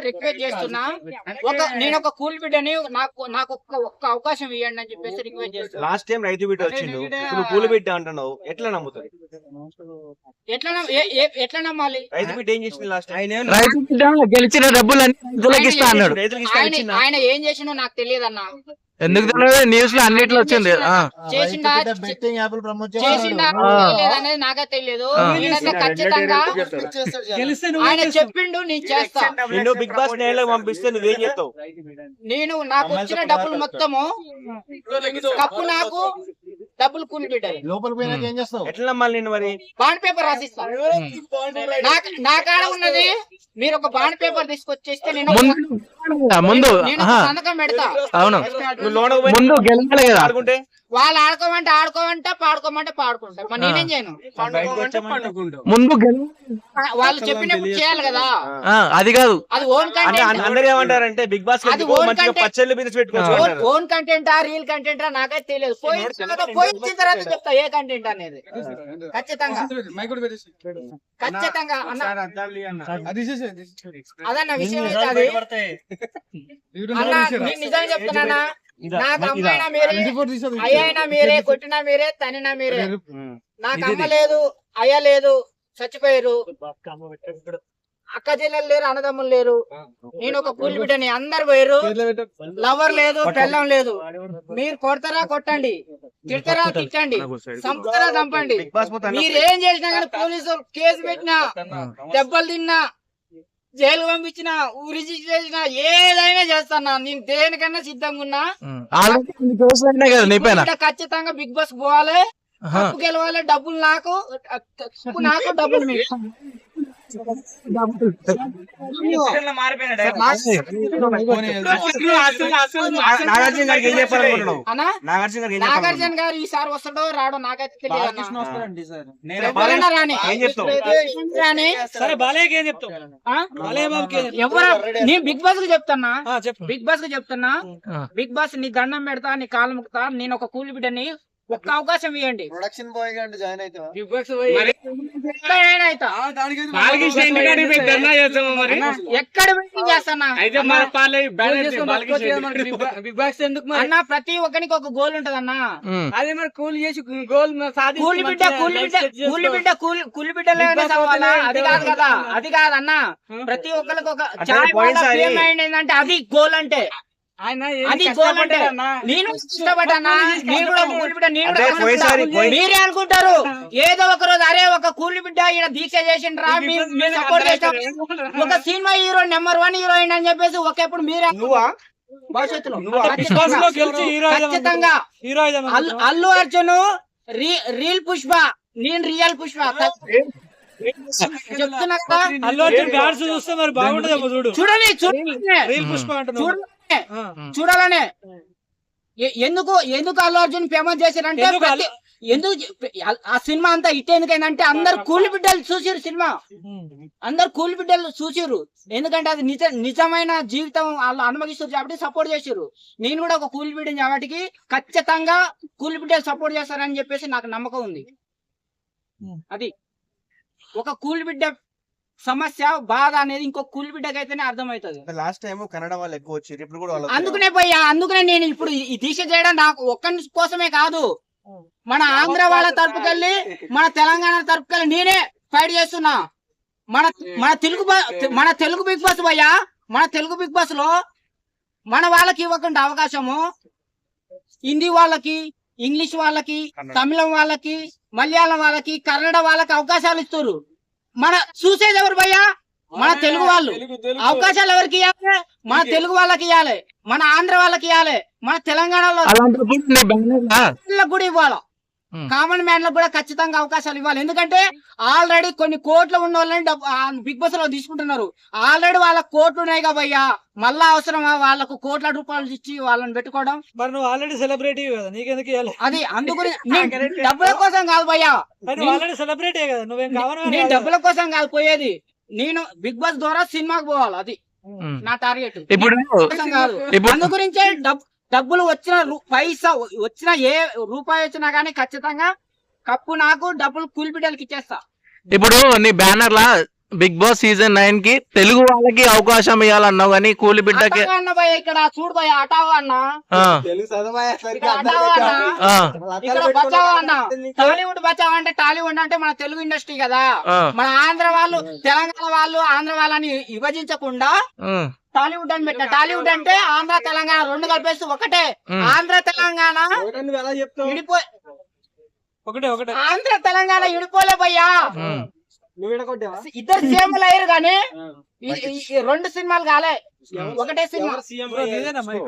Request చేస్తున్నా, నేను ఒక కూల్ బిడ్డని నాకు ఒక్క అవకాశం ఇవ్వండి అని చెప్పేసి రిక్వెస్ట్ చేస్తున్నా. లాస్ట్ టైం రైతు బిడ్డ వచ్చిండు, ఇప్పుడు కూలి బిడ్డ అంటున్నావు, ఎట్లా నమ్ముతారు? ఎట్లా నమ్మాలి? రైతు బిడ్డ ఏం చేసింది లాస్ట్ టైం? రైతు బిడ్డ గెలిచిన డబ్బులు ఇస్తా అన్నాడు. ఆయన ఏం చేసిండో నాకు తెలియదు అన్న. ఎందుకు తెలియదు? న్యూస్ లో అన్నిట్లో వచ్చింది. చేసిండా అనేది నాకే తెలియదు. ఖచ్చితంగా ఆయన చెప్పిండు, నేను చేస్తా. నిన్ను బిగ్ బాస్ పంపిస్తే నువ్వేం చేస్తావు? నేను నాకు వచ్చిన డబ్బులు మొత్తము కప్పు నాకు డబ్బులు కూలి బిడ్డాలి. లోపల పోయినాక ఏం చేస్తావు? ఎట్లా నమ్మాలి నేను మరి? బాండ్ పేపర్ రాసిస్తా. నా కాడ ఉన్నది, మీరు ఒక బాండ్ పేపర్ తీసుకొచ్చేస్తే నేను ముందు సంతకం పెడతా. అవును, ముందు గెలవాలి కదా. ఆడుకుంటే వాళ్ళు ఆడుకోమంటే పాడుకోమంటే పాడుకుంటారు. మరి నేనేం చేయను? ముందు వాళ్ళు చెప్పినప్పుడు చేయాలి కదా. అది కాదు, అది ఓన్ కంటెంట్. అందరూ ఏమంటారంటే బిగ్ బాస్ పచ్చళ్ళు బిజినెస్ పెట్టుకోవచ్చు. ఓన్ కంటెంటా రీల్ కంటెంటా నాకైతే తెలియదు. పోయిన తర్వాత చెప్తా ఏ కంటెంట్ అనేది. ఖచ్చితంగా అదన్న విషయం అయితే అది అన్న. నేను నిజంగా చెప్తున్నా, నాకు అమ్మైనా మీరే, అయ్యైనా మీరే, కొట్టినా మీరే, తనినా మీరే. నాకు అమ్మ లేదు, అయ్య లేదు, చచ్చిపోయారు. అక్క చెల్లెలు లేరు, అన్నదమ్ములు లేరు. నేను ఒక కూలి బిడ్డని. అందరు పోయారు. లవర్ లేదు, పెళ్ళం లేదు. మీరు కొడతారా కొట్టండి, తిడతారా తిట్టండి, చంపుతారా చంపండి. మీరు ఏం చేసినా కానీ పోలీసు కేసు పెట్టినా, దెబ్బలు తిన్నా, జైలు పంపించినా, ఊరి చేసినా, ఏదైనా చేస్తానా. నేను దేనికన్నా సిద్ధంగా ఉన్నా. ఖచ్చితంగా బిగ్ బాస్ పోవాలి, గెలవాలి. డబ్బులు నాకు డబ్బులు మీకు. నాగార్జున గారు ఈసారి వస్తాడో రాడో నాకైతే తెలియదు. నేను బిగ్ బాస్ కు చెప్తున్నా, బిగ్ బాస్ కు చెప్తున్నా, బిగ్ బాస్ నీ దండం పెడతా, నీ కాలు ముక్తా. నేను ఒక కూలి బిడ్డని, ఒక్క అవకాశం ఇవ్వండి. ప్రొడక్షన్ బాయ్ గా జాయిన్ అవుతావా? ఎక్కడ వెయిటింగ్ చేస్తానా అన్న. ప్రతి ఒక్కరికి ఒక గోల్ ఉంటది అన్న. అదే మరి కూలి చేసి గోల్ కూలి బిడ్డ అది కాదు కదా, అది కాదన్న. ప్రతి ఒక్కరికి ఒక ఏంటంటే అది గోల్ అంటే. అది గోల్ అంటే నేను ఇష్టపడ్డానా. మీరే అనుకుంటారు ఏదో ఒక రోజు, అరే ఒక కూలి బిడ్డ ఈయన దీక్ష చేసిండ్రా, మీరు సపోర్ట్ చేస్తాం, ఒక సినిమా హీరో నెంబర్ 1 హీరోయిన్ అని చెప్పేసి ఒకప్పుడు మీరే భవిష్యత్తులో ఖచ్చితంగా. అల్లు అర్జున్ రీల్ పుష్ప, నేను రియల్ పుష్ప చెప్తున్నా. చూడండి చూడాలనే. ఎందుకు అల్లు అర్జున్ ఫేమస్ చేశారంటే, ఎందుకు ఆ సినిమా అంతా హిట్ ఎందుకైందంటే అందరు కూలి బిడ్డలు చూసిరు. సినిమా అందరు కూలి బిడ్డలు చూసిరు. ఎందుకంటే అది నిజమైన జీవితం వాళ్ళు అనుభవిస్తారు కాబట్టి సపోర్ట్ చేసిరు. నేను కూడా ఒక కూలి బిడ్డని కాబట్టి ఖచ్చితంగా కూలి బిడ్డలు సపోర్ట్ చేస్తారని చెప్పేసి నాకు నమ్మకం ఉంది. అది ఒక కూలి బిడ్డ సమస్య బాధ అనేది ఇంకో కూలి బిడ్డకైతేనే అర్థమవుతుంది. లాస్ట్ టైం కన్నడ వాళ్ళు ఎక్కువ వచ్చారు, ఇప్పుడు కూడా అందుకనే నేను ఇప్పుడు ఈ దీక్ష చేయడం నాకు ఒక్కరి కోసమే కాదు, మన ఆంధ్ర వాళ్ళ తరపుకెళ్ళి, మన తెలంగాణ తరపుకెళ్ళి నేనే ఫైట్ చేస్తున్నా. మన తెలుగు బిగ్ బాస్ భయ్యా, మన తెలుగు బిగ్ బాస్ లో మన వాళ్ళకి ఇవ్వకుండా అవకాశము హిందీ వాళ్ళకి, ఇంగ్లీష్ వాళ్ళకి, తమిళం వాళ్ళకి, మలయాళం వాళ్ళకి, కన్నడ వాళ్ళకి అవకాశాలు ఇస్తారు. మన చూసేది ఎవరు భయ్యా? మన తెలుగు వాళ్ళు. అవకాశాలు ఎవరికి ఇవ్వాలి? మన తెలుగు వాళ్ళకి ఇవ్వాలి, మన ఆంధ్ర వాళ్ళకి ఇవ్వాలి, మన తెలంగాణలో కూడా ఇవ్వాలి. కామన్ మ్యాన్ లకు కూడా ఖచ్చితంగా అవకాశాలు ఇవ్వాలి. ఎందుకంటే ఆల్రెడీ కొన్ని కోట్లు ఉన్న వాళ్ళని బిగ్ బాస్ లో తీసుకుంటున్నారు. ఆల్రెడీ వాళ్ళ కోట్లు ఉన్నాయి కాబయ్యా, మళ్ళా అవసరమా వాళ్ళకు కోట్ల రూపాయలు ఇచ్చి వాళ్ళని పెట్టుకోవడం? మరి నువ్వు ఆల్రెడీ సెలబ్రిటీ కదా, నీకెందుకు అది అందుకు డబ్బుల కోసం కాదు భయ్యా, సెలబ్రిటీ కదా, నువ్వేం కావాలి. నేను డబ్బుల కోసం కాదు పోయేది, నేను బిగ్ బాస్ ద్వారా సినిమాకి పోవాలి. అది నా టార్గెట్. అందు గురించే డబ్బులు వచ్చిన పైసా వచ్చిన ఏ రూపాయి వచ్చినా గానీ ఖచ్చితంగా కప్పు నాకు, డబ్బులు కూలి బిడ్డలకి ఇచ్చేస్తా. ఇప్పుడు నీ బ్యానర్ లా బిగ్ బాస్ సీజన్ 9 కి తెలుగు వాళ్ళకి అవకాశం ఇవ్వాలన్నావు కానీ కూలి బిడ్డకి అటావా అన్న భయ ఇక్కడ చూడు భయ అటావా అన్న ఆ, తెలుగు చదవసరికి ఇక్కడ అటావా అన్న ఆ, ఇక్కడ బచావా అన్న టాలీవుడ్ బచావా అంటే టాలీవుడ్ అంటే మన తెలుగు ఇండస్ట్రీ కదా ఆ, మన ఆంధ్ర వాళ్ళు తెలంగాణ వాళ్ళు ఆంధ్ర వాళ్ళని విభజించకుండా ఉమ్, టాలీవుడ్ అని పెట్టిన టాలీవుడ్ అంటే ఆంధ్ర తెలంగాణ రెండు కలిపేసి ఒకటే ఉమ్. ఆంధ్ర తెలంగాణ ఎలా చెప్తావు విడిపో ఒకటే ఆంధ్ర తెలంగాణ విడిపోలే భయ్యా ఉమ్. నువ్వు ఎడగొట్టావా ఇద్దరు సీఎంలు అయ్యారు కానీ ఈ రెండు సినిమాలు కాలే ఒకటే సినిమా బ్రో, నీదేనా మైక్?